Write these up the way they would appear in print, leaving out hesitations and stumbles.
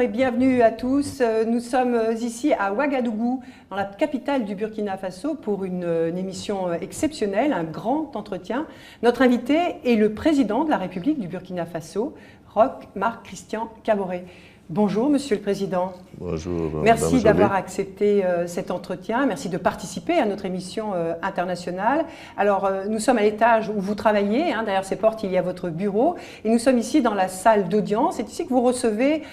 Bonjour et bienvenue à tous. Nous sommes ici à Ouagadougou, dans la capitale du Burkina Faso, pour une émission exceptionnelle, un grand entretien. Notre invité est le président de la République du Burkina Faso, Roch Marc Christian Kaboré. Bonjour Monsieur le Président. Bonjour. Merci d'avoir accepté cet entretien. Merci de participer à notre émission internationale. Alors, nous sommes à l'étage où vous travaillez. Derrière ces portes, il y a votre bureau. Et nous sommes ici dans la salle d'audience. C'est ici que vous recevez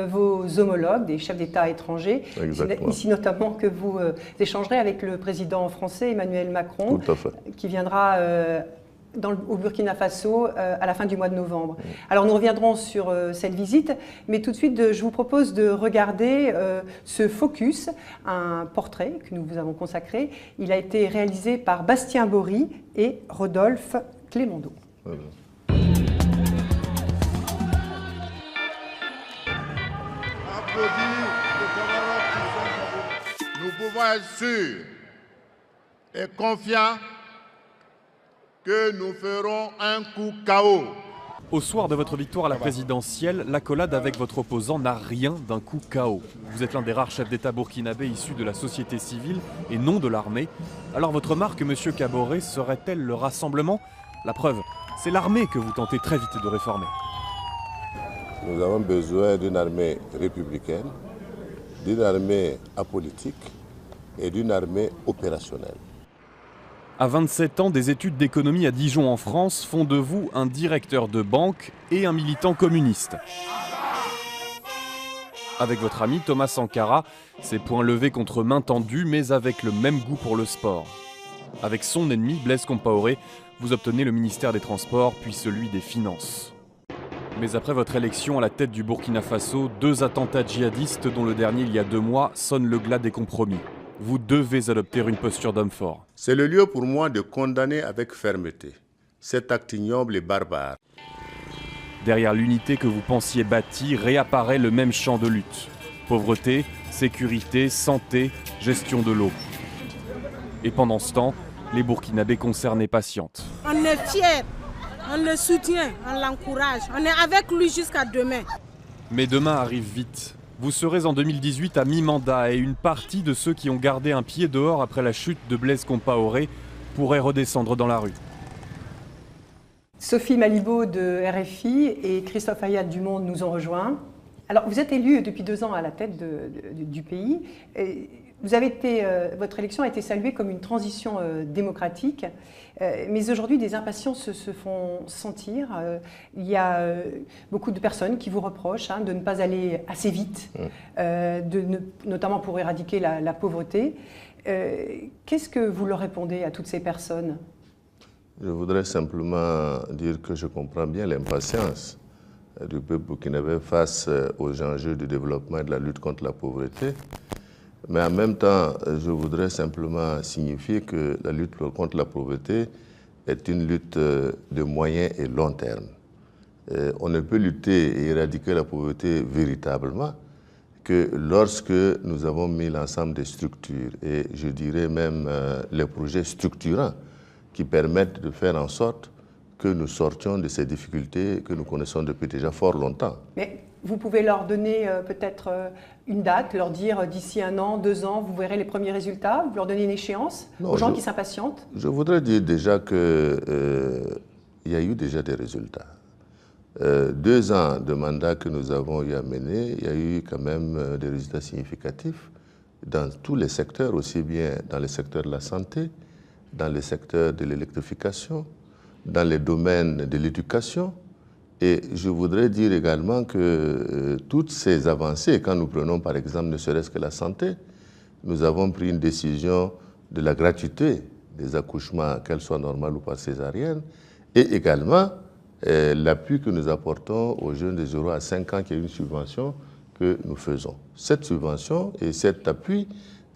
vos homologues, des chefs d'État étrangers. Exactement. Ici notamment que vous échangerez avec le président français Emmanuel Macron, Tout à fait. Qui viendra au Burkina Faso à la fin du mois de novembre. Alors nous reviendrons sur cette visite, mais tout de suite je vous propose de regarder ce focus, un portrait que nous vous avons consacré. Il a été réalisé par Bastien Bory et Rodolphe Clémendo. Voilà. Nous pouvons être sûrs et confiants que nous ferons un coup KO. Au soir de votre victoire à la présidentielle, l'accolade avec votre opposant n'a rien d'un coup KO. Vous êtes l'un des rares chefs d'État burkinabés issus de la société civile et non de l'armée. Alors votre marque, Monsieur Kaboré, serait-elle le rassemblement? La preuve, c'est l'armée que vous tentez très vite de réformer. Nous avons besoin d'une armée républicaine, d'une armée apolitique et d'une armée opérationnelle. À 27 ans, des études d'économie à Dijon en France font de vous un directeur de banque et un militant communiste. Avec votre ami Thomas Sankara, ses poings levés contre main tendue, mais avec le même goût pour le sport. Avec son ennemi, Blaise Compaoré, vous obtenez le ministère des Transports, puis celui des Finances. Mais après votre élection à la tête du Burkina Faso, 2 attentats djihadistes, dont le dernier il y a 2 mois, sonnent le glas des compromis. Vous devez adopter une posture d'homme fort. C'est le lieu pour moi de condamner avec fermeté cet acte ignoble et barbare. Derrière l'unité que vous pensiez bâtie, réapparaît le même champ de lutte. Pauvreté, sécurité, santé, gestion de l'eau. Et pendant ce temps, les Burkinabés concernés patientent. On est fiers, on le soutient, on l'encourage, on est avec lui jusqu'à demain. Mais demain arrive vite. Vous serez en 2018 à mi-mandat et une partie de ceux qui ont gardé un pied dehors après la chute de Blaise Compaoré pourraient redescendre dans la rue. Sophie Malibaud de RFI et Christophe Ayat du Monde nous ont rejoints. Alors, vous êtes élu depuis 2 ans à la tête du pays. Votre élection a été saluée comme une transition démocratique, mais aujourd'hui des impatiences se font sentir. Il y a beaucoup de personnes qui vous reprochent de ne pas aller assez vite, notamment pour éradiquer la pauvreté. Qu'est-ce que vous leur répondez à toutes ces personnes? Je voudrais simplement dire que je comprends bien l'impatience du peuple burkinabé face aux enjeux du développement et de la lutte contre la pauvreté. Mais en même temps, je voudrais simplement signifier que la lutte contre la pauvreté est une lutte de moyen et long terme. On ne peut lutter et éradiquer la pauvreté véritablement que lorsque nous avons mis l'ensemble des structures et je dirais même les projets structurants qui permettent de faire en sorte que nous sortions de ces difficultés que nous connaissons depuis déjà fort longtemps. Mais vous pouvez leur donner peut-être une date, leur dire d'ici 1 an, 2 ans, vous verrez les premiers résultats, vous leur donnez une échéance aux gens qui s'impatientent? Je voudrais dire déjà qu'il y a eu déjà des résultats. 2 ans de mandat que nous avons eu à mener, il y a eu quand même des résultats significatifs dans tous les secteurs, aussi bien dans le secteur de la santé, dans le secteur de l'électrification, dans les domaines de l'éducation. Et je voudrais dire également que toutes ces avancées, quand nous prenons par exemple ne serait-ce que la santé, nous avons pris une décision de la gratuité des accouchements, qu'elles soient normales ou pas césariennes, et également l'appui que nous apportons aux jeunes de 0 à 5 ans, qui est une subvention que nous faisons. Cette subvention et cet appui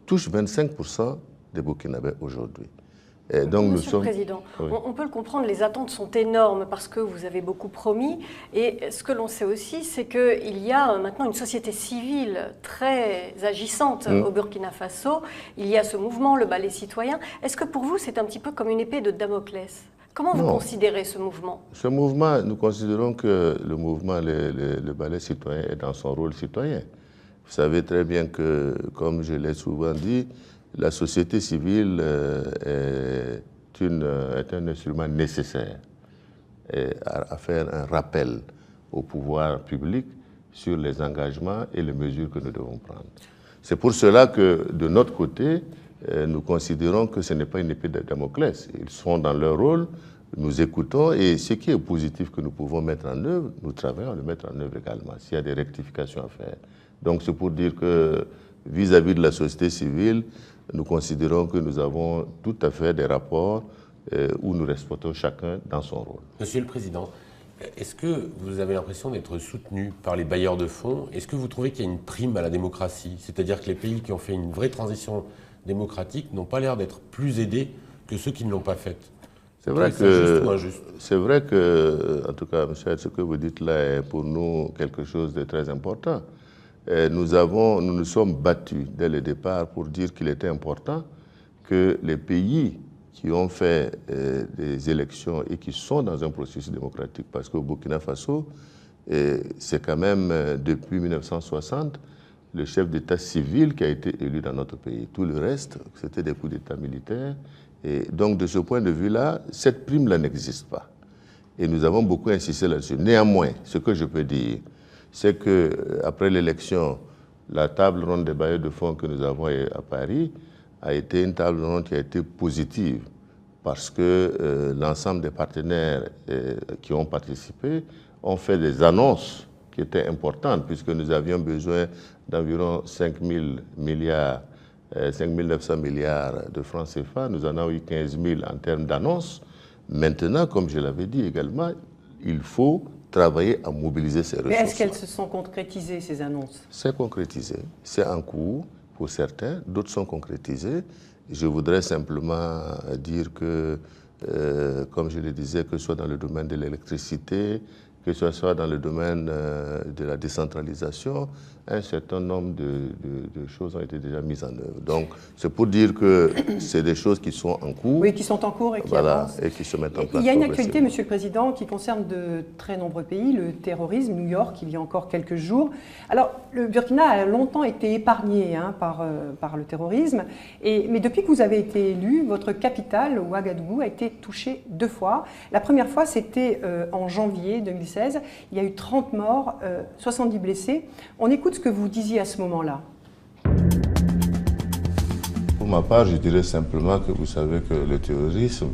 touchent 25% des Burkinabés aujourd'hui. Donc Monsieur le Président, oui. On peut le comprendre, les attentes sont énormes parce que vous avez beaucoup promis. Et ce que l'on sait aussi, c'est qu'il y a maintenant une société civile très agissante au Burkina Faso. Il y a ce mouvement, le ballet citoyen. Est-ce que pour vous, c'est un petit peu comme une épée de Damoclès ? Comment vous considérez ce mouvement? Ce mouvement, nous considérons que le mouvement, le ballet citoyen est dans son rôle citoyen. Vous savez très bien que, comme je l'ai souvent dit, la société civile est un instrument nécessaire à faire un rappel au pouvoir public sur les engagements et les mesures que nous devons prendre. C'est pour cela que, de notre côté, nous considérons que ce n'est pas une épée de Damoclès. Ils sont dans leur rôle, nous écoutons, et ce qui est positif que nous pouvons mettre en œuvre, nous travaillons à le mettre en œuvre également, s'il y a des rectifications à faire. Donc c'est pour dire que, vis-à-vis de la société civile, nous considérons que nous avons tout à fait des rapports où nous respectons chacun dans son rôle. Monsieur le Président, est-ce que vous avez l'impression d'être soutenu par les bailleurs de fonds? Est-ce que vous trouvez qu'il y a une prime à la démocratie? C'est-à-dire que les pays qui ont fait une vraie transition démocratique n'ont pas l'air d'être plus aidés que ceux qui ne l'ont pas faite. C'est vrai que, en tout cas, monsieur, ce que vous dites là est pour nous quelque chose de très important. Nous nous sommes battus dès le départ pour dire qu'il était important que les pays qui ont fait des élections et qui sont dans un processus démocratique, parce qu'au Burkina Faso, c'est quand même depuis 1960 le chef d'État civil qui a été élu dans notre pays. Tout le reste, c'était des coups d'État militaires. Et donc, de ce point de vue-là, cette prime-là n'existe pas. Et nous avons beaucoup insisté là-dessus. Néanmoins, ce que je peux dire, c'est qu'après l'élection, la table ronde des bailleurs de fonds que nous avons à Paris a été une table ronde qui a été positive parce que l'ensemble des partenaires qui ont participé ont fait des annonces qui étaient importantes puisque nous avions besoin d'environ 5 900 milliards de francs CFA. Nous en avons eu 15 000 en termes d'annonces. Maintenant, comme je l'avais dit également, il faut travailler à mobiliser ces ressources. Mais est-ce qu'elles se sont concrétisées, ces annonces? C'est concrétisé. C'est en cours pour certains, d'autres sont concrétisés. Je voudrais simplement dire que, comme je le disais, que ce soit dans le domaine de l'électricité, que ce soit dans le domaine de la décentralisation, un certain nombre de choses ont été déjà mises en œuvre. Donc, c'est pour dire que c'est des choses qui sont en cours. Oui, qui sont en cours et qui avancent. Et qui se mettent en place. Il y a une actualité, Monsieur le Président, qui concerne de très nombreux pays, le terrorisme, New York, il y a encore quelques jours. Alors, le Burkina a longtemps été épargné par le terrorisme, mais depuis que vous avez été élu, votre capitale, Ouagadougou, a été touchée 2 fois. La première fois, c'était en janvier 2016. Il y a eu 30 morts, 70 blessés. On écoute ce que vous disiez à ce moment-là. Pour ma part, je dirais simplement que vous savez que le terrorisme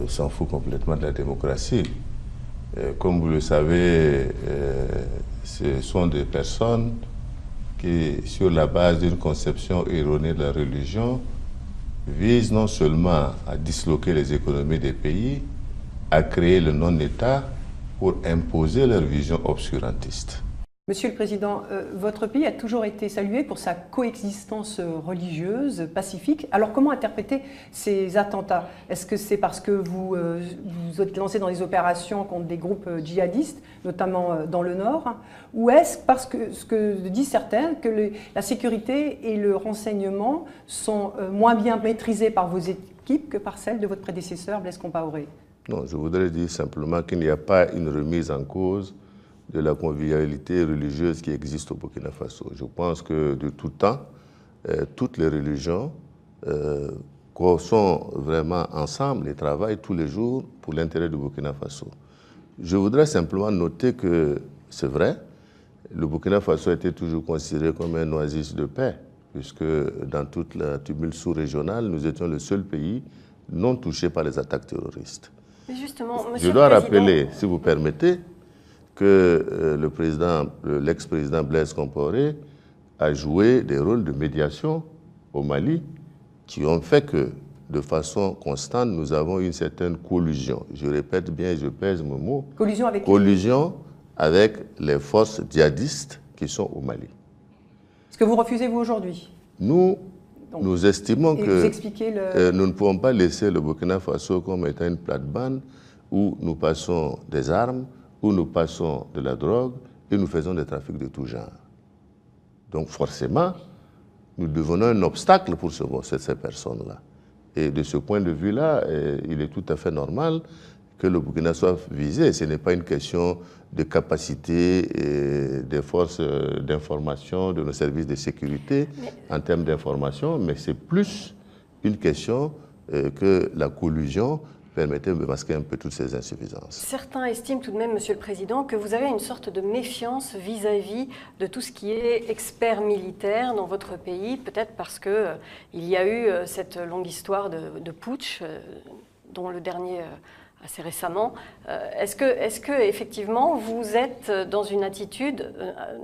s'en fout complètement de la démocratie. Comme vous le savez, ce sont des personnes qui, sur la base d'une conception erronée de la religion, visent non seulement à disloquer les économies des pays, à créer le non-État pour imposer leur vision obscurantiste. Monsieur le Président, votre pays a toujours été salué pour sa coexistence religieuse, pacifique. Alors comment interpréter ces attentats? Est-ce que c'est parce que vous êtes lancé dans des opérations contre des groupes djihadistes, notamment dans le Nord? Ou est-ce parce que, ce que disent certains, que la sécurité et le renseignement sont moins bien maîtrisés par vos équipes que par celles de votre prédécesseur, Blaise Compaoré? Non, je voudrais dire simplement qu'il n'y a pas une remise en cause de la convivialité religieuse qui existe au Burkina Faso. Je pense que de tout temps, toutes les religions sont vraiment ensemble et travaillent tous les jours pour l'intérêt du Burkina Faso. Je voudrais simplement noter que c'est vrai, le Burkina Faso a été toujours considéré comme un oasis de paix, puisque dans toute la tumulte sous-régionale, nous étions le seul pays non touché par les attaques terroristes. Mais justement, je dois rappeler, si vous permettez, que l'ex-président Blaise Compaoré a joué des rôles de médiation au Mali qui ont fait que, de façon constante, nous avons une certaine collusion. Je répète bien, je pèse mes mots. Collusion avec qui? Collusion avec les forces djihadistes qui sont au Mali. Ce que vous refusez, vous, aujourd'hui? Nous estimons que nous ne pouvons pas laisser le Burkina Faso comme étant une plate-bande où nous passons des armes, où nous passons de la drogue et nous faisons des trafics de tout genre. Donc forcément, nous devenons un obstacle pour ces personnes-là. Et de ce point de vue-là, il est tout à fait normal que le Burkina soit visé. Ce n'est pas une question de capacité des forces d'information, de nos services de sécurité en termes d'information, mais c'est plus une question que la collusion permettait de masquer un peu toutes ces insuffisances. Certains estiment tout de même, Monsieur le Président, que vous avez une sorte de méfiance vis-à-vis de tout ce qui est expert militaire dans votre pays, peut-être parce qu'il y a eu cette longue histoire de putsch, dont le dernier assez récemment. Est-ce que effectivement vous êtes dans une attitude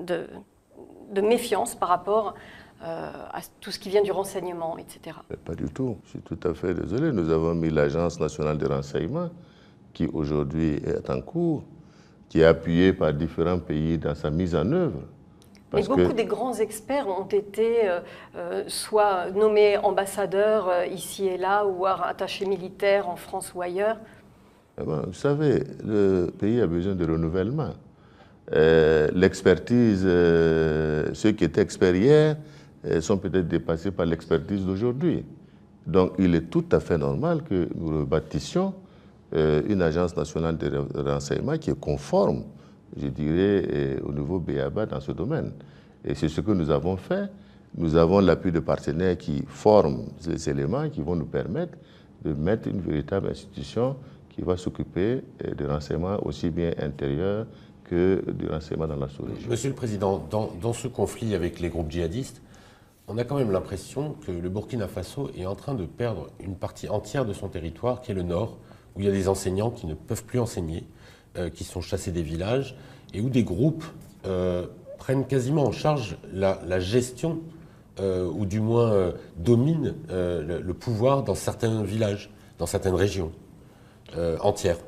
de méfiance par rapport à tout ce qui vient du renseignement, etc. Pas du tout. Je suis tout à fait désolé. Nous avons mis l'Agence nationale de renseignement, qui aujourd'hui est en cours, qui est appuyée par différents pays dans sa mise en œuvre. Mais beaucoup des grands experts ont été soit nommés ambassadeurs ici et là, ou attachés militaires en France ou ailleurs. Vous savez, le pays a besoin de renouvellement. L'expertise, ceux qui étaient experts hier, sont peut-être dépassés par l'expertise d'aujourd'hui. Donc il est tout à fait normal que nous rebâtissions une agence nationale de renseignement qui est conforme, je dirais, au niveau BABA dans ce domaine. Et c'est ce que nous avons fait. Nous avons l'appui de partenaires qui forment ces éléments qui vont nous permettre de mettre une véritable institution qui va s'occuper de renseignements aussi bien intérieurs que du renseignement dans la sous-région. Monsieur le Président, dans ce conflit avec les groupes djihadistes, on a quand même l'impression que le Burkina Faso est en train de perdre une partie entière de son territoire, qui est le nord, où il y a des enseignants qui ne peuvent plus enseigner, qui sont chassés des villages, et où des groupes prennent quasiment en charge la gestion, ou du moins dominent le pouvoir dans certains villages, dans certaines régions entières.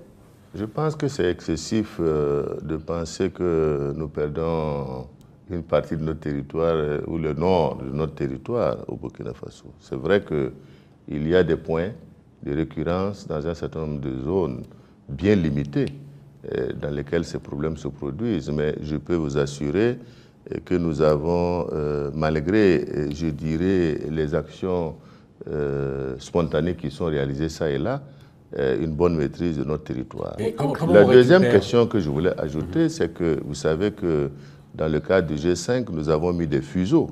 Je pense que c'est excessif de penser que nous perdons une partie de notre territoire ou le nord de notre territoire au Burkina Faso. C'est vrai qu'il y a des points de récurrence dans un certain nombre de zones bien limitées dans lesquelles ces problèmes se produisent, mais je peux vous assurer que nous avons, malgré, je dirais, les actions spontanées qui sont réalisées ça et là, une bonne maîtrise de notre territoire. La deuxième question que je voulais ajouter, c'est que vous savez que dans le cadre du G5, nous avons mis des fuseaux.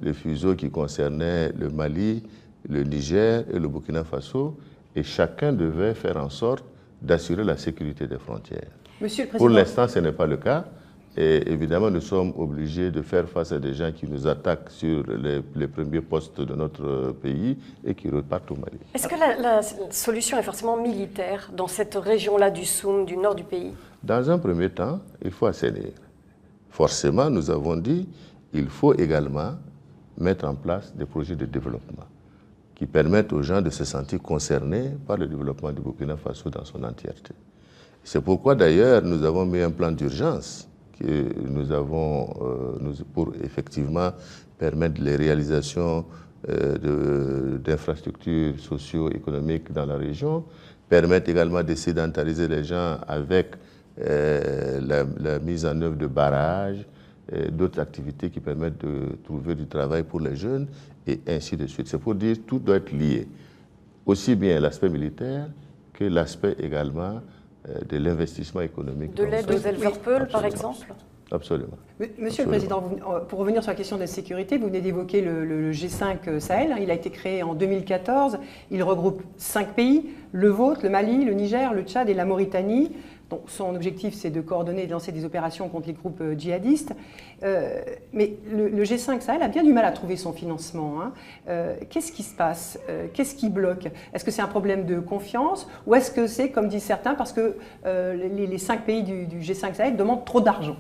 Les fuseaux qui concernaient le Mali, le Niger et le Burkina Faso, et chacun devait faire en sorte d'assurer la sécurité des frontières. Monsieur le Président, pour l'instant, ce n'est pas le cas. Et évidemment, nous sommes obligés de faire face à des gens qui nous attaquent sur les premiers postes de notre pays et qui repartent au Mali. Est-ce que la solution est forcément militaire dans cette région-là du Soum, du nord du pays? Dans un premier temps, il faut assainir. Forcément, nous avons dit qu'il faut également mettre en place des projets de développement qui permettent aux gens de se sentir concernés par le développement du Burkina Faso dans son entièreté. C'est pourquoi d'ailleurs nous avons mis un plan d'urgence que nous avons pour effectivement permettre les réalisations d'infrastructures socio-économiques dans la région, permettre également de sédentariser les gens avec la mise en œuvre de barrages, d'autres activités qui permettent de trouver du travail pour les jeunes et ainsi de suite. C'est pour dire que tout doit être lié, aussi bien l'aspect militaire que l'aspect également de l'investissement économique. De l'aide aux éleveurs peuls, par exemple? Absolument. Monsieur le Président, pour revenir sur la question de la sécurité, vous venez d'évoquer le G5 Sahel. Il a été créé en 2014. Il regroupe 5 pays, le vôtre, le Mali, le Niger, le Tchad et la Mauritanie. Donc, son objectif, c'est de coordonner et de lancer des opérations contre les groupes djihadistes. Mais le G5 Sahel a bien du mal à trouver son financement. Qu'est-ce qui se passe? Qu'est-ce qui bloque? Est-ce que c'est un problème de confiance? Ou est-ce que c'est, comme disent certains, parce que les 5 pays du G5 Sahel demandent trop d'argent?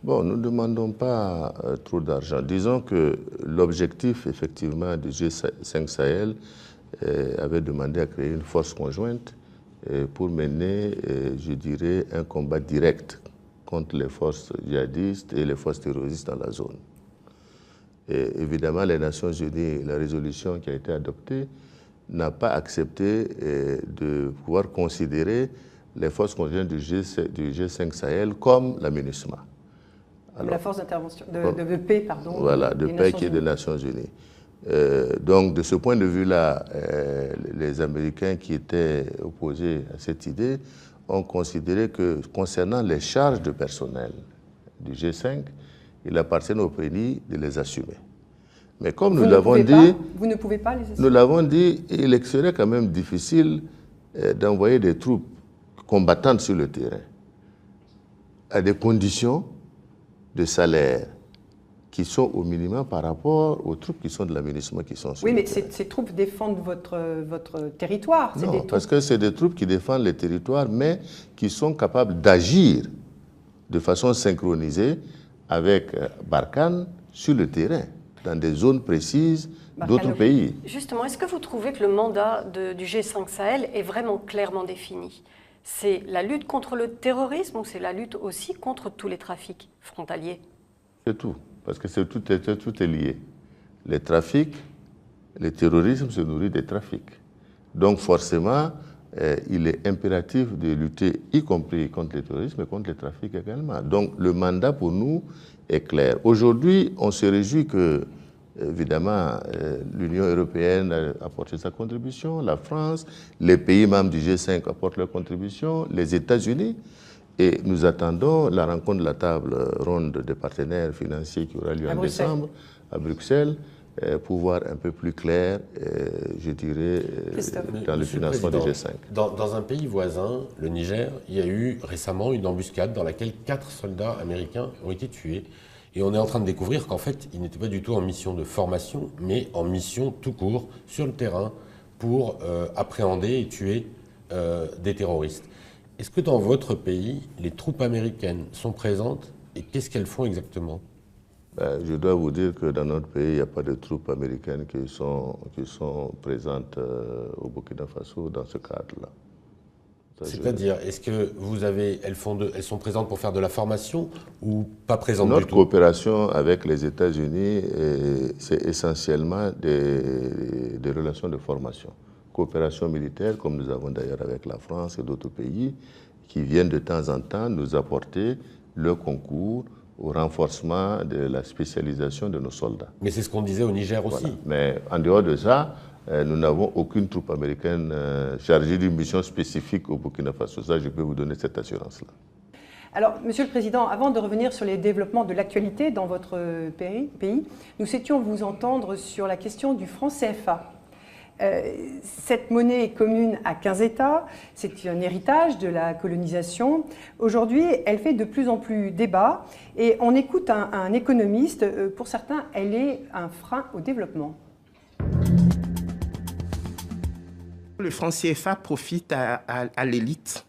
Bon, nous ne demandons pas trop d'argent. Disons que l'objectif, effectivement, du G5 Sahel avait demandé à créer une force conjointe pour mener, je dirais, un combat direct contre les forces djihadistes et les forces terroristes dans la zone. Et évidemment, les Nations Unies, la résolution qui a été adoptée, n'a pas accepté de pouvoir considérer les forces conjointes du G5 Sahel comme la MINUSMA. Alors, la force d'intervention, de paix, pardon. Voilà, de paix qui est des Nations Unies. Donc, de ce point de vue-là, les Américains qui étaient opposés à cette idée ont considéré que, concernant les charges de personnel du G5, il appartient au pays de les assumer. Mais comme nous l'avons dit, vous ne pouvez pas les assumer. Nous l'avons dit, il serait quand même difficile d'envoyer des troupes combattantes sur le terrain à des conditions de salaire qui sont au minimum par rapport aux troupes qui sont de l'aménagement qui sont sur le terrain. Oui, mais ces troupes défendent votre territoire. Non, parce que c'est des troupes qui défendent les territoires, mais qui sont capables d'agir de façon synchronisée avec Barkhane sur le terrain, dans des zones précises d'autres pays. Justement, est-ce que vous trouvez que le mandat du G5 Sahel est vraiment clairement défini? C'est la lutte contre le terrorisme ou c'est la lutte aussi contre tous les trafics frontaliers? C'est tout, parce que tout est lié. Les trafics, le terrorisme se nourrit des trafics. Donc forcément, il est impératif de lutter, y compris contre le terrorisme et contre les trafics également. Donc le mandat pour nous est clair. Aujourd'hui, on se réjouit que, évidemment, l'Union européenne a apporté sa contribution, la France, les pays membres du G5 apportent leur contribution, les États-Unis, et nous attendons la rencontre de la table ronde des partenaires financiers qui aura lieu en décembre à Bruxelles, pour voir un peu plus clair, je dirais, dans le financement du G5. Dans un pays voisin, le Niger, il y a eu récemment une embuscade dans laquelle 4 soldats américains ont été tués. Et on est en train de découvrir qu'en fait, ils n'étaient pas du tout en mission de formation, mais en mission tout court, sur le terrain, pour appréhender et tuer des terroristes. Est-ce que dans votre pays, les troupes américaines sont présentes et qu'est-ce qu'elles font exactement ? Je dois vous dire que dans notre pays, il n'y a pas de troupes américaines qui sont présentes au Burkina Faso dans ce cadre-là. C'est-à-dire, est-ce que elles sont présentes pour faire de la formation ou pas présentes du tout? Notre coopération avec les États-Unis, c'est essentiellement des relations de formation. Coopération militaire, comme nous avons d'ailleurs avec la France et d'autres pays, qui viennent de temps en temps nous apporter le concours au renforcement de la spécialisation de nos soldats. Mais c'est ce qu'on disait au Niger aussi. Voilà. Mais en dehors de ça, nous n'avons aucune troupe américaine chargée d'une mission spécifique au Burkina Faso. Ça, je peux vous donner cette assurance-là. Alors, Monsieur le Président, avant de revenir sur les développements de l'actualité dans votre pays, nous souhaitions vous entendre sur la question du franc CFA. Cette monnaie est commune à 15 États, c'est un héritage de la colonisation. Aujourd'hui, elle fait de plus en plus débat et on écoute un économiste, pour certains, elle est un frein au développement. Le franc CFA profite à l'élite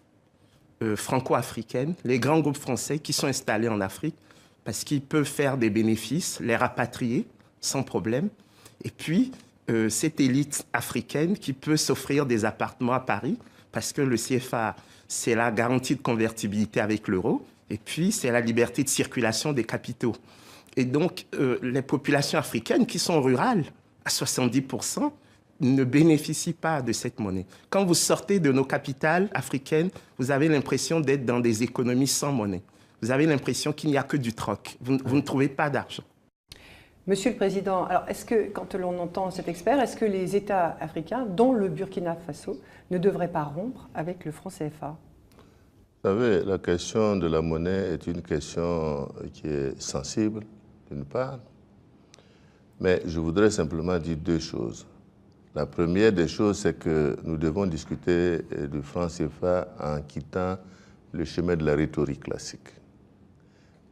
franco-africaine, les grands groupes français qui sont installés en Afrique parce qu'ils peuvent faire des bénéfices, les rapatrier sans problème. Et puis, cette élite africaine qui peut s'offrir des appartements à Paris parce que le CFA, c'est la garantie de convertibilité avec l'euro et puis c'est la liberté de circulation des capitaux. Et donc, les populations africaines qui sont rurales, à 70%, ne bénéficient pas de cette monnaie. Quand vous sortez de nos capitales africaines, vous avez l'impression d'être dans des économies sans monnaie. Vous avez l'impression qu'il n'y a que du troc. Vous ne trouvez pas d'argent. Monsieur le Président, alors est-ce que, quand l'on entend cet expert, est-ce que les États africains, dont le Burkina Faso, ne devraient pas rompre avec le franc CFA? Vous savez, la question de la monnaie est une question qui est sensible, d'une part, mais je voudrais simplement dire deux choses. La première des choses, c'est que nous devons discuter du franc CFA en quittant le chemin de la rhétorique classique.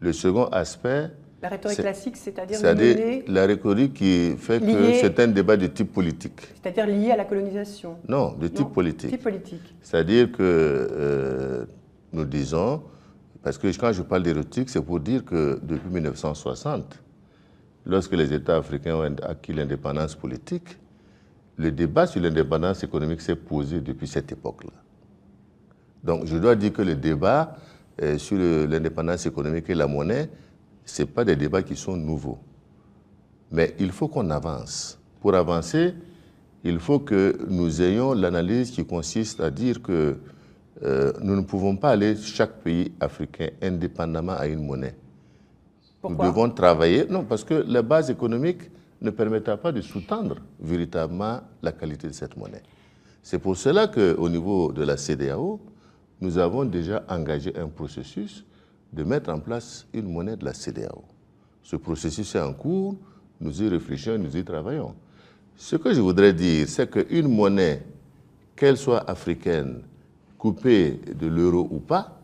Le second aspect... La rhétorique classique, c'est-à-dire la rhétorique qui fait que c'est un débat de type politique. C'est-à-dire lié à la colonisation? Non, de type politique. Type politique. C'est-à-dire que nous disons, parce que quand je parle de rhétorique, c'est pour dire que depuis 1960, lorsque les États africains ont acquis l'indépendance politique, le débat sur l'indépendance économique s'est posé depuis cette époque-là. Donc je dois dire que le débat sur l'indépendance économique et la monnaie, ce n'est pas des débats qui sont nouveaux. Mais il faut qu'on avance. Pour avancer, il faut que nous ayons l'analyse qui consiste à dire que nous ne pouvons pas aller chaque pays africain indépendamment à une monnaie. Pourquoi? Nous devons travailler. Non, parce que les bases économiques ne permettra pas de sous-tendre véritablement la qualité de cette monnaie. C'est pour cela qu'au niveau de la CEDEAO, nous avons déjà engagé un processus de mettre en place une monnaie de la CEDEAO. Ce processus est en cours, nous y réfléchissons, nous y travaillons. Ce que je voudrais dire, c'est qu'une monnaie, qu'elle soit africaine, coupée de l'euro ou pas,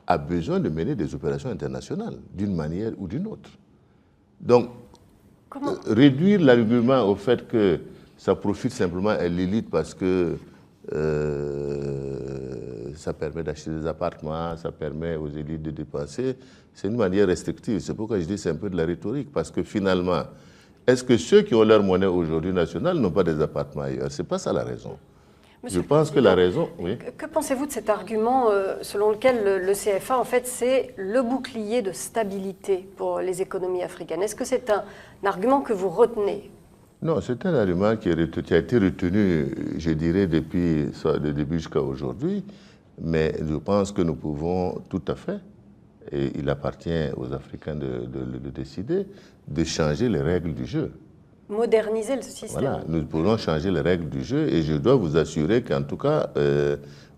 a besoin de mener des opérations internationales, d'une manière ou d'une autre. Donc, réduire l'argument au fait que ça profite simplement à l'élite parce que ça permet d'acheter des appartements, ça permet aux élites de dépenser, c'est une manière restrictive. C'est pourquoi je dis que c'est un peu de la rhétorique, parce que finalement, est-ce que ceux qui ont leur monnaie aujourd'hui nationale n'ont pas des appartements ailleurs? Ce n'est pas ça la raison. Monsieur je pense que la raison... Oui. Que pensez-vous de cet argument selon lequel le CFA, en fait, c'est le bouclier de stabilité pour les économies africaines? Est-ce que c'est un argument que vous retenez? Non, c'est un argument qui a été retenu, je dirais, depuis le début jusqu'à aujourd'hui, mais je pense que nous pouvons tout à fait, et il appartient aux Africains de décider, de changer les règles du jeu. Moderniser le système. Voilà, nous pourrons changer les règles du jeu et je dois vous assurer qu'en tout cas,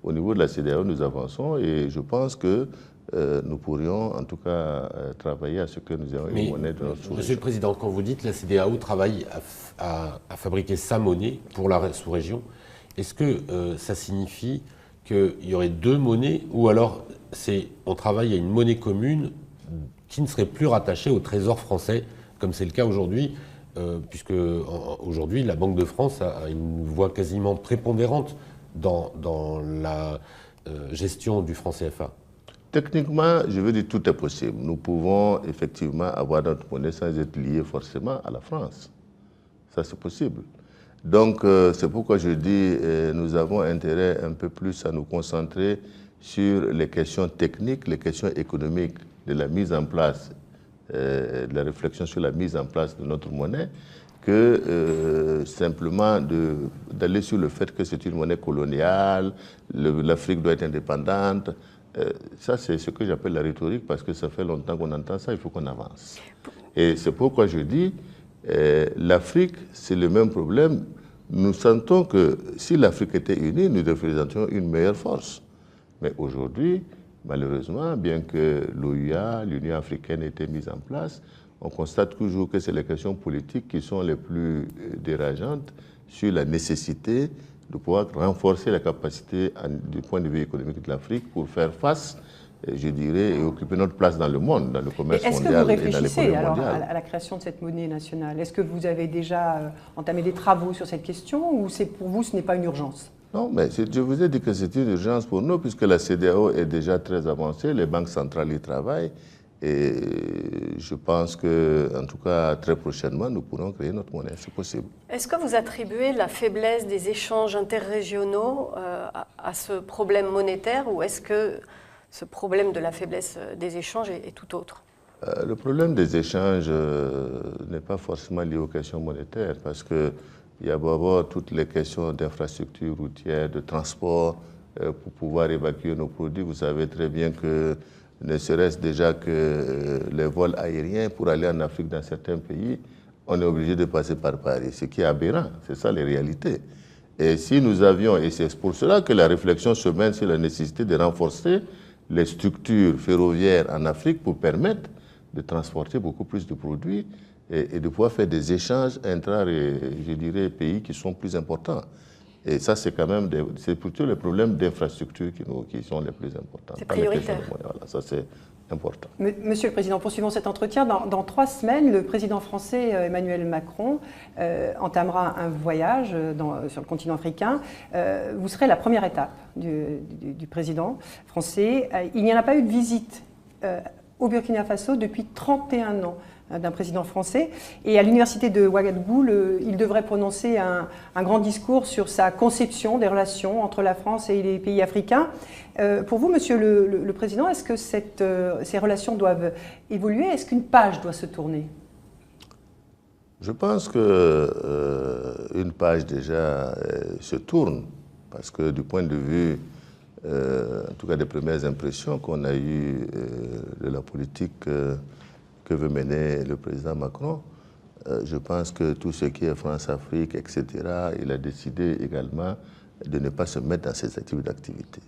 au niveau de la CEDEAO, nous avançons et je pense que nous pourrions en tout cas travailler à ce que nous ayons une monnaie de notre sous-région. Monsieur le Président, quand vous dites que la CEDEAO travaille à fabriquer sa monnaie pour la sous-région, est-ce que ça signifie qu'il y aurait deux monnaies ou alors on travaille à une monnaie commune qui ne serait plus rattachée au Trésor français, comme c'est le cas aujourd'hui, puisque aujourd'hui la Banque de France a une voix quasiment prépondérante dans la gestion du franc CFA? Techniquement, je veux dire, tout est possible. Nous pouvons effectivement avoir notre monnaie sans être liés forcément à la France. Ça, c'est possible. Donc, c'est pourquoi je dis nous avons intérêt un peu plus à nous concentrer sur les questions techniques, les questions économiques de la mise en place, de la réflexion sur la mise en place de notre monnaie, que simplement d'aller sur le fait que c'est une monnaie coloniale, l'Afrique doit être indépendante. Ça, c'est ce que j'appelle la rhétorique, parce que ça fait longtemps qu'on entend ça, il faut qu'on avance. Et c'est pourquoi je dis, l'Afrique, c'est le même problème. Nous sentons que si l'Afrique était unie, nous représentions une meilleure force. Mais aujourd'hui, malheureusement, bien que l'OUA, l'Union africaine, ait été mise en place, on constate toujours que c'est les questions politiques qui sont les plus dérangeantes sur la nécessité de pouvoir renforcer la capacité du point de vue économique de l'Afrique pour faire face, je dirais, et occuper notre place dans le monde, dans le commerce mondial et dans l'économie mondiale. Est-ce que vous réfléchissez alors à la création de cette monnaie nationale? Est-ce que vous avez déjà entamé des travaux sur cette question ou pour vous ce n'est pas une urgence? Non, mais je vous ai dit que c'est une urgence pour nous puisque la CEDEAO est déjà très avancée, les banques centrales y travaillent et je pense que, en tout cas, très prochainement, nous pourrons créer notre monnaie, c'est possible. Est-ce que vous attribuez la faiblesse des échanges interrégionaux à ce problème monétaire ou est-ce que ce problème de la faiblesse des échanges est tout autre? Le problème des échanges n'est pas forcément lié aux questions monétaires parce qu'il y a d'abord toutes les questions d'infrastructures routières, de transport pour pouvoir évacuer nos produits. Vous savez très bien que ne serait-ce déjà que les vols aériens pour aller en Afrique dans certains pays, on est obligé de passer par Paris, ce qui est aberrant, c'est ça les réalités. Et si nous avions, et c'est pour cela que la réflexion se mène sur la nécessité de renforcer les structures ferroviaires en Afrique pour permettre de transporter beaucoup plus de produits et de pouvoir faire des échanges intra, je dirais, pays qui sont plus importants. Et ça, c'est quand même, c'est plutôt les problèmes d'infrastructure qui sont les plus importants. C'est prioritaire. Voilà, ça c'est important. Monsieur le Président, poursuivons cet entretien. Dans 3 semaines, le président français Emmanuel Macron entamera un voyage sur le continent africain. Vous serez la première étape du président français. Il n'y en a pas eu de visite au Burkina Faso depuis 31 ans d'un président français. Et à l'université de Ouagadougou, il devrait prononcer un grand discours sur sa conception des relations entre la France et les pays africains. Pour vous, Monsieur le Président, est-ce que ces relations doivent évoluer? Est-ce qu'une page doit se tourner? Je pense qu'une page déjà se tourne, parce que du point de vue, en tout cas des premières impressions qu'on a eues de la politique que veut mener le président Macron, je pense que tout ce qui est France-Afrique, etc., il a décidé également de ne pas se mettre dans ces types d'activités.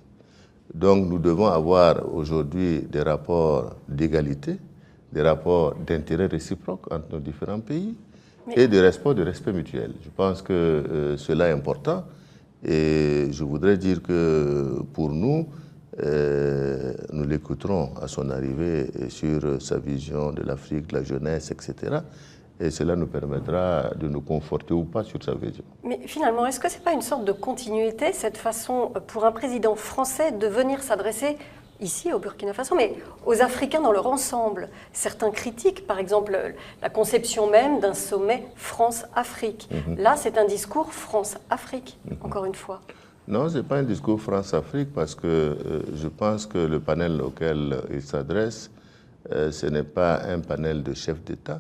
Donc nous devons avoir aujourd'hui des rapports d'égalité, des rapports d'intérêt réciproque entre nos différents pays et de respect mutuel. Je pense que cela est important et je voudrais dire que pour nous, nous l'écouterons à son arrivée sur sa vision de l'Afrique, de la jeunesse, etc. Et cela nous permettra de nous conforter ou pas sur sa vision. Mais finalement, est-ce que ce n'est pas une sorte de continuité, cette façon pour un président français de venir s'adresser ici au Burkina Faso, mais aux Africains dans leur ensemble? Certains critiquent, par exemple, la conception même d'un sommet France-Afrique. Là, c'est un discours France-Afrique, encore une fois. Non, ce n'est pas un discours France-Afrique parce que je pense que le panel auquel il s'adresse, ce n'est pas un panel de chefs d'État.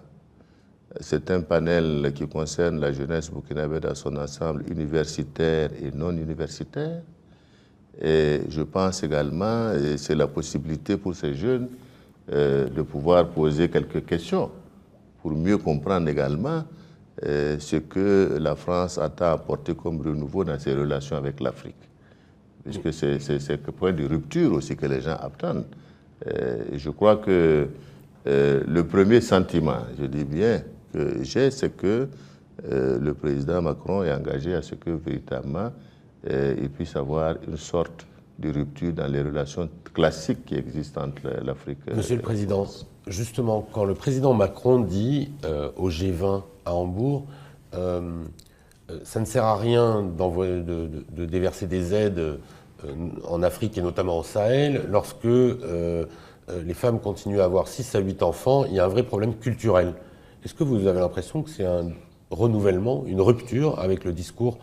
C'est un panel qui concerne la jeunesse burkinabé dans son ensemble, universitaire et non universitaire. Et je pense également, et c'est la possibilité pour ces jeunes de pouvoir poser quelques questions pour mieux comprendre également ce que la France attend apporter comme renouveau dans ses relations avec l'Afrique. Puisque c'est le point de rupture aussi que les gens attendent. Et je crois que le premier sentiment, je dis bien, que j'ai, c'est que le président Macron est engagé à ce que véritablement il puisse avoir une sorte de rupture dans les relations classiques qui existent entre l'Afrique et Monsieur le Président, justement, quand le président Macron dit au G20 à Hambourg, ça ne sert à rien de déverser des aides en Afrique et notamment au Sahel, lorsque les femmes continuent à avoir 6 à 8 enfants, il y a un vrai problème culturel. Est-ce que vous avez l'impression que c'est un renouvellement, une rupture avec le discours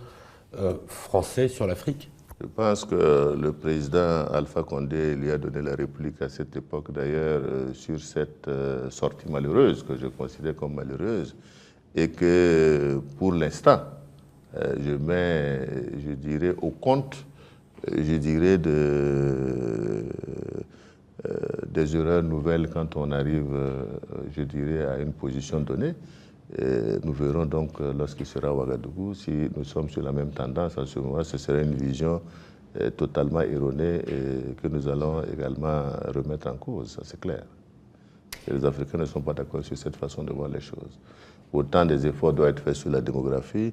français sur l'Afrique? Je pense que le président Alpha Condé lui a donné la réplique à cette époque d'ailleurs sur cette sortie malheureuse, que je considère comme malheureuse, et que pour l'instant, je mets, je dirais, au compte, je dirais, des erreurs nouvelles quand on arrive, je dirais, à une position donnée. Et nous verrons donc, lorsqu'il sera à Ouagadougou, si nous sommes sur la même tendance. À ce moment, ce serait une vision totalement erronée et que nous allons également remettre en cause, ça c'est clair. Et les Africains ne sont pas d'accord sur cette façon de voir les choses. Autant des efforts doivent être faits sur la démographie,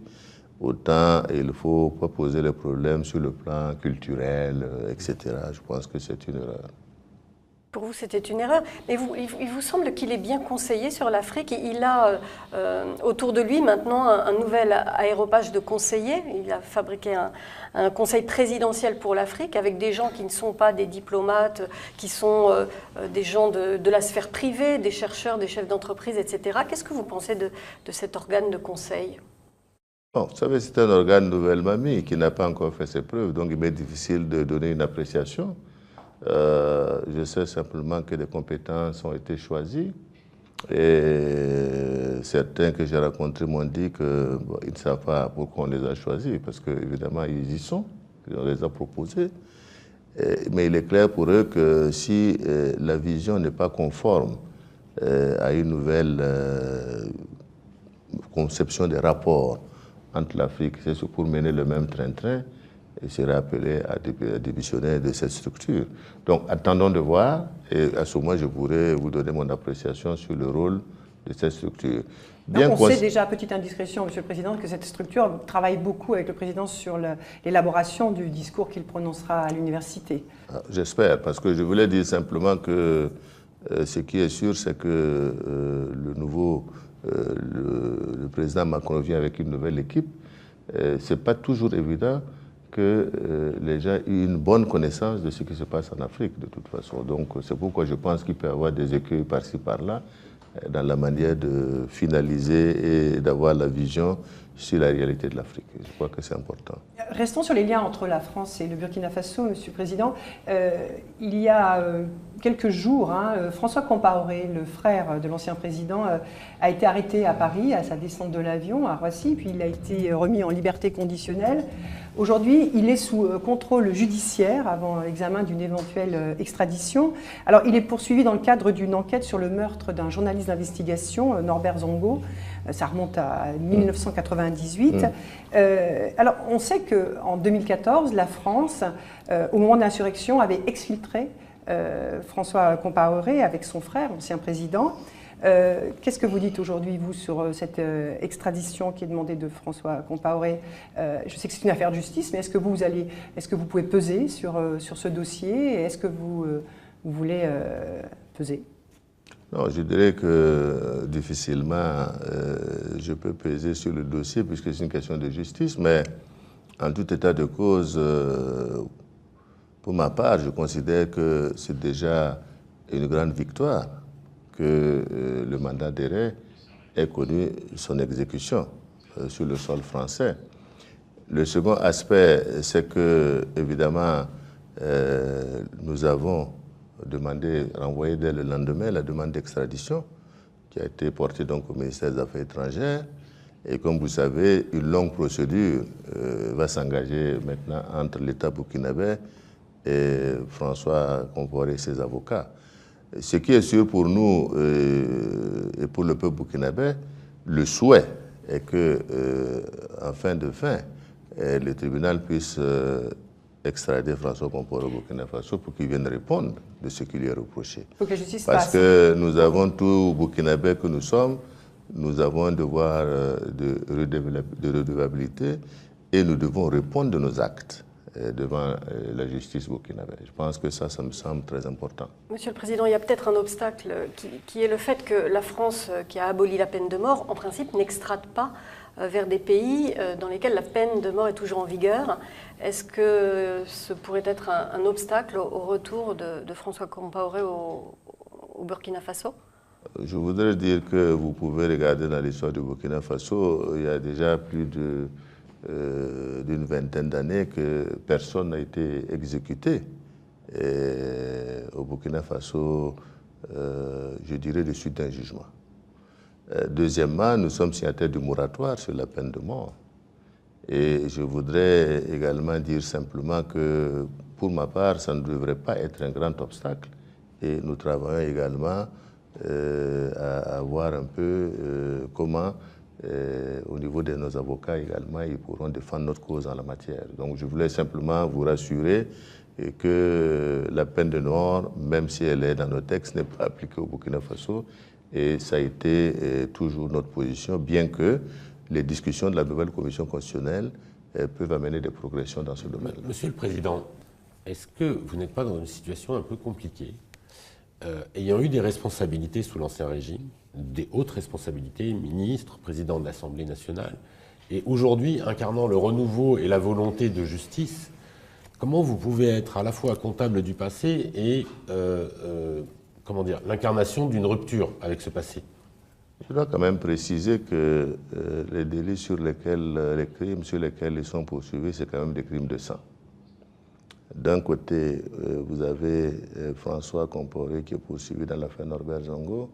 autant il ne faut pas poser les problèmes sur le plan culturel, etc. Je pense que c'est une erreur. Pour vous, c'était une erreur. Mais il vous semble qu'il est bien conseillé sur l'Afrique. Il a autour de lui maintenant un nouvel aéropage de conseillers. Il a fabriqué un conseil présidentiel pour l'Afrique avec des gens qui ne sont pas des diplomates, qui sont des gens de la sphère privée, des chercheurs, des chefs d'entreprise, etc. Qu'est-ce que vous pensez de cet organe de conseil? Bon, vous savez, c'est un organe nouvellement mis qui n'a pas encore fait ses preuves, donc il m'est difficile de donner une appréciation. Je sais simplement que des compétences ont été choisies et certains que j'ai rencontrés m'ont dit qu'ils ne savent pas pourquoi on les a choisis, parce qu'évidemment ils y sont, on les a proposés. Mais il est clair pour eux que si la vision n'est pas conforme à une nouvelle conception des rapports entre l'Afrique, c'est pour mener le même train-train, il serait appelé à démissionner de cette structure. Donc attendons de voir, et à ce moment je pourrais vous donner mon appréciation sur le rôle de cette structure. Bien on sait déjà, petite indiscrétion, Monsieur le Président, que cette structure travaille beaucoup avec le Président sur l'élaboration du discours qu'il prononcera à l'université. J'espère, parce que je voulais dire simplement que ce qui est sûr, c'est que le président Macron vient avec une nouvelle équipe. Ce n'est pas toujours évident que les gens aient une bonne connaissance de ce qui se passe en Afrique, de toute façon. Donc, c'est pourquoi je pense qu'il peut y avoir des écueils par-ci, par-là, dans la manière de finaliser et d'avoir la vision sur la réalité de l'Afrique. Je crois que c'est important. Restons sur les liens entre la France et le Burkina Faso, Monsieur le Président. Il y a quelques jours, François Compaoré, le frère de l'ancien président, a été arrêté à Paris à sa descente de l'avion à Roissy, puis il a été remis en liberté conditionnelle. Aujourd'hui, il est sous contrôle judiciaire avant l'examen d'une éventuelle extradition. Alors, il est poursuivi dans le cadre d'une enquête sur le meurtre d'un journaliste d'investigation, Norbert Zongo. Ça remonte à 1998. Alors, on sait qu'en 2014, la France, au moment de l'insurrection, avait exfiltré François Compaoré avec son frère, ancien président. Qu'est-ce que vous dites aujourd'hui, vous, sur cette extradition qui est demandée de François Compaoré? Je sais que c'est une affaire de justice, mais est-ce que vous pouvez peser sur ce dossier? Est-ce que vous voulez peser? Non, je dirais que difficilement je peux peser sur le dossier puisque c'est une question de justice, mais en tout état de cause, pour ma part, je considère que c'est déjà une grande victoire que le mandat d'arrêt ait connu son exécution sur le sol français. Le second aspect, c'est que, évidemment, nous avons renvoyé dès le lendemain la demande d'extradition qui a été portée donc au ministère des Affaires étrangères. Et comme vous savez, une longue procédure va s'engager maintenant entre l'État burkinabé et François Compaoré et ses avocats. Ce qui est sûr pour nous et pour le peuple burkinabé, le souhait est que, en fin de fin, le tribunal puisse extrader François Compaoré au Burkina Faso pour qu'il vienne répondre de ce qui lui est reproché. Faut que la justice Parce passe. que nous avons tout burkinabé que nous sommes, nous avons un devoir de redevabilité et nous devons répondre de nos actes devant la justice burkinabé. Je pense que ça me semble très important. Monsieur le Président, il y a peut-être un obstacle qui est le fait que la France, qui a aboli la peine de mort, en principe n'extrade pas vers des pays dans lesquels la peine de mort est toujours en vigueur. Est-ce que ce pourrait être un obstacle au retour de François Compaoré au Burkina Faso? Je voudrais dire que vous pouvez regarder dans l'histoire du Burkina Faso, il y a déjà plus d'une vingtaine d'années que personne n'a été exécuté. Et au Burkina Faso, je dirais, de suite d'un jugement. Deuxièmement, nous sommes signataires du moratoire sur la peine de mort. Et je voudrais également dire simplement que, pour ma part, ça ne devrait pas être un grand obstacle. Et nous travaillons également à voir un peu comment, au niveau de nos avocats également, ils pourront défendre notre cause en la matière. Donc je voulais simplement vous rassurer que la peine de mort, même si elle est dans nos textes, n'est pas appliquée au Burkina Faso. Et ça a été toujours notre position, bien que les discussions de la nouvelle commission constitutionnelle peuvent amener des progressions dans ce domaine. Monsieur le Président, est-ce que vous n'êtes pas dans une situation un peu compliquée, ayant eu des responsabilités sous l'Ancien Régime, des hautes responsabilités, ministre, président de l'Assemblée nationale, et aujourd'hui incarnant le renouveau et la volonté de justice, comment vous pouvez être à la fois comptable du passé et comment dire, l'incarnation d'une rupture avec ce passé? Je dois quand même préciser que les délits sur lesquels, les crimes sur lesquels ils sont poursuivis, c'est quand même des crimes de sang. D'un côté, vous avez François Compaoré qui est poursuivi dans l'affaire Norbert Zongo.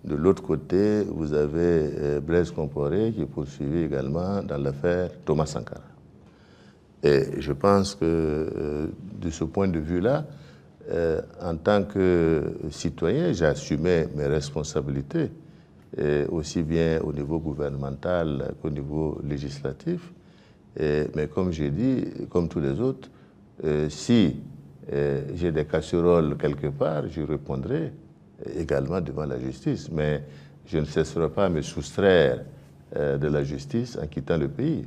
De l'autre côté, vous avez Blaise Compaoré qui est poursuivi également dans l'affaire Thomas Sankara. Et je pense que de ce point de vue-là, en tant que citoyen, j'ai assumé mes responsabilités, aussi bien au niveau gouvernemental qu'au niveau législatif. Mais comme j'ai dit, comme tous les autres, si j'ai des casseroles quelque part, je répondrai également devant la justice. Mais je ne cesserai pas à me soustraire de la justice en quittant le pays.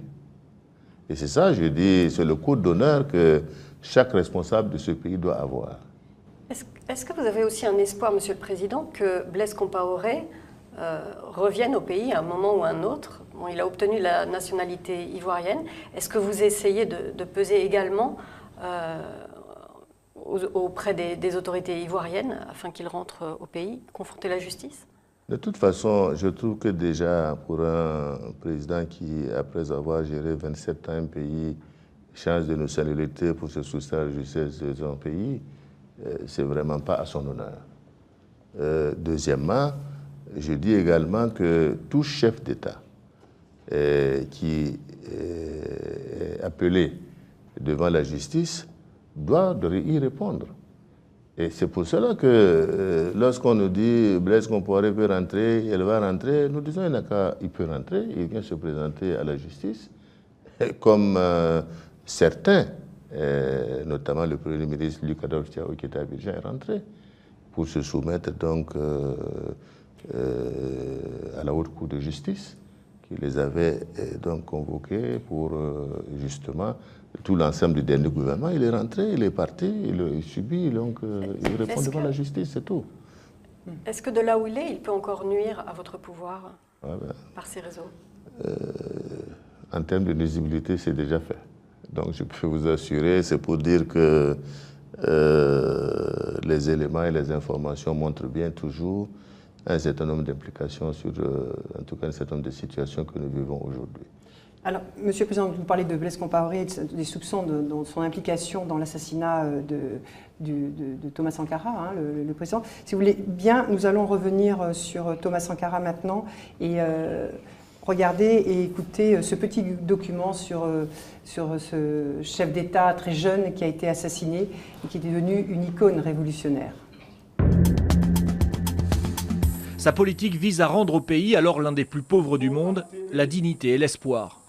Et c'est ça, je dis, c'est le code d'honneur que chaque responsable de ce pays doit avoir. Est-ce que vous avez aussi un espoir, Monsieur le Président, que Blaise Compaoré revienne au pays à un moment ou à un autre? Bon, il a obtenu la nationalité ivoirienne. Est-ce que vous essayez de peser également auprès des autorités ivoiriennes afin qu'il rentre au pays, confronter la justice? De toute façon, je trouve que déjà pour un président qui, après avoir géré 27 ans un pays, change de nationalité pour se soustraire à la justice de son pays, c'est vraiment pas à son honneur. Deuxièmement, je dis également que tout chef d'État qui est appelé devant la justice doit y répondre. Et c'est pour cela que lorsqu'on nous dit Blaise Compaoré peut rentrer, elle va rentrer, nous disons il peut rentrer, il vient se présenter à la justice, comme certains, notamment le Premier ministre Luc Adolphe Thiaw qui était à Abidjan, est rentré pour se soumettre donc à la Haute Cour de justice qui les avait donc convoqués pour justement tout l'ensemble du dernier gouvernement. Il est rentré, il est parti, il subit, donc il répond devant la justice, c'est tout. Est-ce que de là où il est, il peut encore nuire à votre pouvoir par ces réseaux? En termes de nuisibilité, c'est déjà fait. Donc je peux vous assurer, c'est pour dire que les éléments et les informations montrent bien toujours un certain nombre d'implications sur, en tout cas, un certain nombre de situations que nous vivons aujourd'hui. Alors, Monsieur le Président, vous parlez de Blaise Compaoré et des soupçons de son implication dans l'assassinat de Thomas Sankara, hein, le président. Si vous voulez bien, nous allons revenir sur Thomas Sankara maintenant et regarder et écouter ce petit document sur ce chef d'État très jeune qui a été assassiné et qui est devenu une icône révolutionnaire. Sa politique vise à rendre au pays, alors l'un des plus pauvres du monde, la dignité et l'espoir.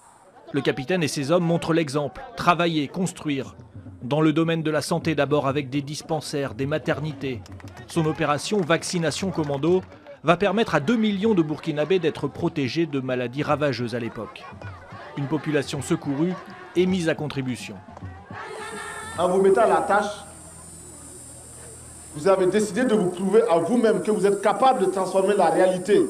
Le capitaine et ses hommes montrent l'exemple, travailler, construire. Dans le domaine de la santé d'abord avec des dispensaires, des maternités. Son opération Vaccination Commando va permettre à 2 millions de Burkinabés d'être protégés de maladies ravageuses à l'époque. Une population secourue et mise à contribution. En vous mettant à la tâche, vous avez décidé de vous prouver à vous-même que vous êtes capable de transformer la réalité.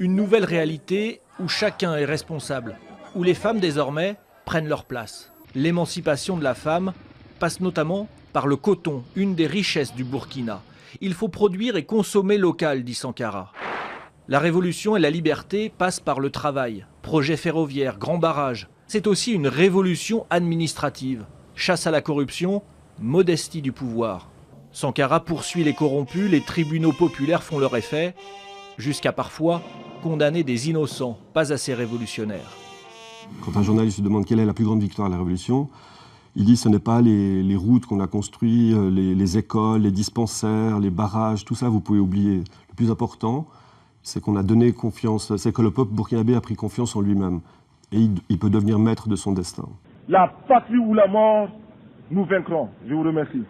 Une nouvelle réalité où chacun est responsable, où les femmes désormais prennent leur place. L'émancipation de la femme passe notamment par le coton, une des richesses du Burkina. Il faut produire et consommer local, dit Sankara. La révolution et la liberté passent par le travail. Projet ferroviaire, grands barrages. C'est aussi une révolution administrative. Chasse à la corruption, modestie du pouvoir. Sankara poursuit les corrompus, les tribunaux populaires font leur effet, jusqu'à parfois condamner des innocents, pas assez révolutionnaires. Quand un journaliste se demande quelle est la plus grande victoire de la Révolution, il dit que ce n'est pas les routes qu'on a construites, les écoles, les dispensaires, les barrages, tout ça vous pouvez oublier. Le plus important, c'est qu'on a donné confiance, c'est que le peuple burkinabé a pris confiance en lui-même. Et il peut devenir maître de son destin. La patrie ou la mort, nous vaincrons. Je vous remercie.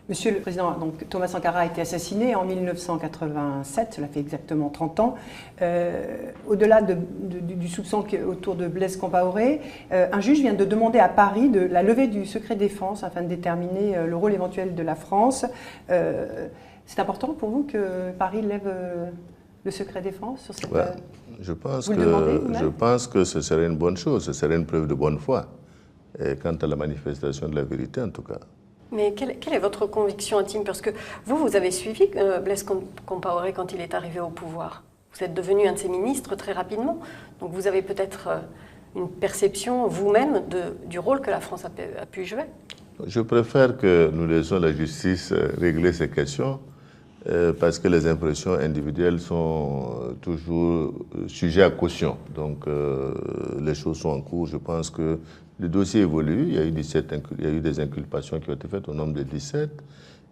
Monsieur le Président, donc, Thomas Sankara a été assassiné en 1987, cela fait exactement 30 ans. Au-delà du soupçon autour de Blaise Compaoré, un juge vient de demander à Paris la levée du secret défense afin de déterminer le rôle éventuel de la France. C'est important pour vous que Paris lève le secret défense sur cette... Je pense que ce serait une bonne chose, ce serait une preuve de bonne foi, quant à la manifestation de la vérité en tout cas. Mais quelle est votre conviction intime? Parce que vous avez suivi Blaise Compaoré quand il est arrivé au pouvoir. Vous êtes devenu un de ses ministres très rapidement. Donc vous avez peut-être une perception vous-même du rôle que la France a pu jouer. Je préfère que nous laissions la justice régler ces questions parce que les impressions individuelles sont toujours sujets à caution. Donc les choses sont en cours. Je pense que le dossier évolue. Il y a eu des inculpations qui ont été faites au nombre de 17.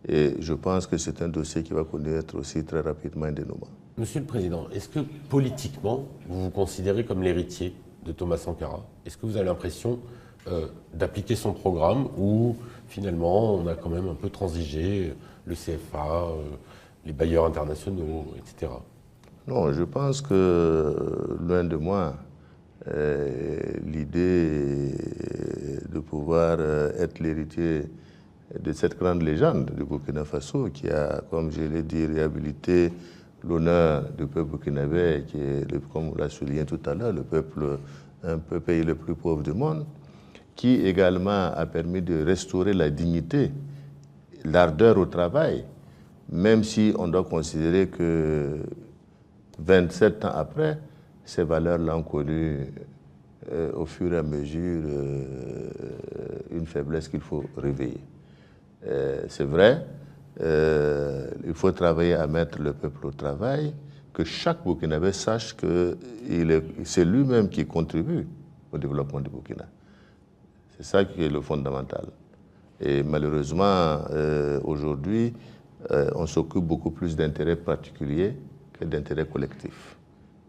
Et je pense que c'est un dossier qui va connaître aussi très rapidement un dénouement. Monsieur le Président, est-ce que politiquement, vous vous considérez comme l'héritier de Thomas Sankara? Est-ce que vous avez l'impression d'appliquer son programme ou finalement on a quand même un peu transigé le CFA, les bailleurs internationaux, etc. Non, je pense que loin de moi, l'idée de pouvoir être l'héritier de cette grande légende du Burkina Faso qui a, comme je l'ai dit, réhabilité l'honneur du peuple burkinabé, qui est, comme on l'a souligné tout à l'heure, un peu pays le plus pauvre du monde, qui également a permis de restaurer la dignité, l'ardeur au travail, même si on doit considérer que 27 ans après, ces valeurs-là ont connu au fur et à mesure une faiblesse qu'il faut réveiller. C'est vrai, il faut travailler à mettre le peuple au travail, que chaque Burkinabé sache que c'est lui-même qui contribue au développement du Burkina. C'est ça qui est le fondamental. Et malheureusement, aujourd'hui, on s'occupe beaucoup plus d'intérêts particuliers que d'intérêts collectifs.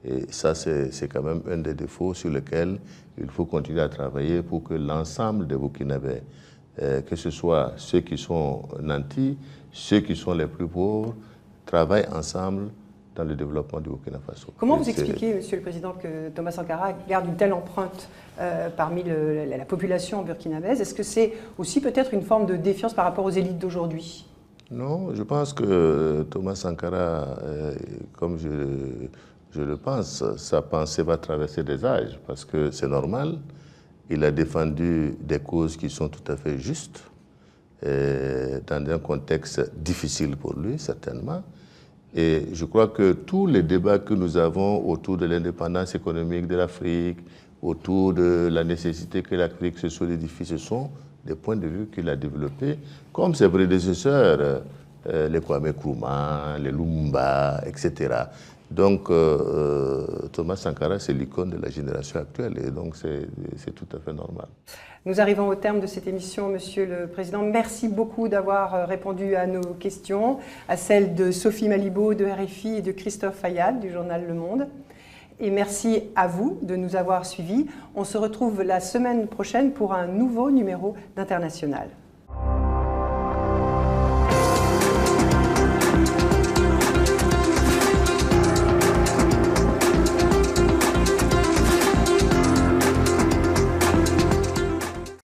Et ça, c'est quand même un des défauts sur lesquels il faut continuer à travailler pour que l'ensemble des Burkinabés, que ce soit ceux qui sont nantis, ceux qui sont les plus pauvres, travaillent ensemble dans le développement du Burkina Faso. Comment vous expliquez, Monsieur le Président, que Thomas Sankara garde une telle empreinte parmi la population burkinabèse? Est-ce que c'est aussi peut-être une forme de défiance par rapport aux élites d'aujourd'hui? Non, je pense que Thomas Sankara, comme je le pense, sa pensée va traverser des âges, parce que c'est normal. Il a défendu des causes qui sont tout à fait justes, dans un contexte difficile pour lui, certainement. Et je crois que tous les débats que nous avons autour de l'indépendance économique de l'Afrique, autour de la nécessité que l'Afrique se solidifie, ce sont des points de vue qu'il a développés, comme ses prédécesseurs, les Kwame Nkrumah, les Lumumba, etc. Donc, Thomas Sankara, c'est l'icône de la génération actuelle, et donc c'est tout à fait normal. Nous arrivons au terme de cette émission, Monsieur le Président. Merci beaucoup d'avoir répondu à nos questions, à celles de Sophie Malibaud de RFI et de Christophe Fayad du journal Le Monde. Et merci à vous de nous avoir suivis. On se retrouve la semaine prochaine pour un nouveau numéro d'International.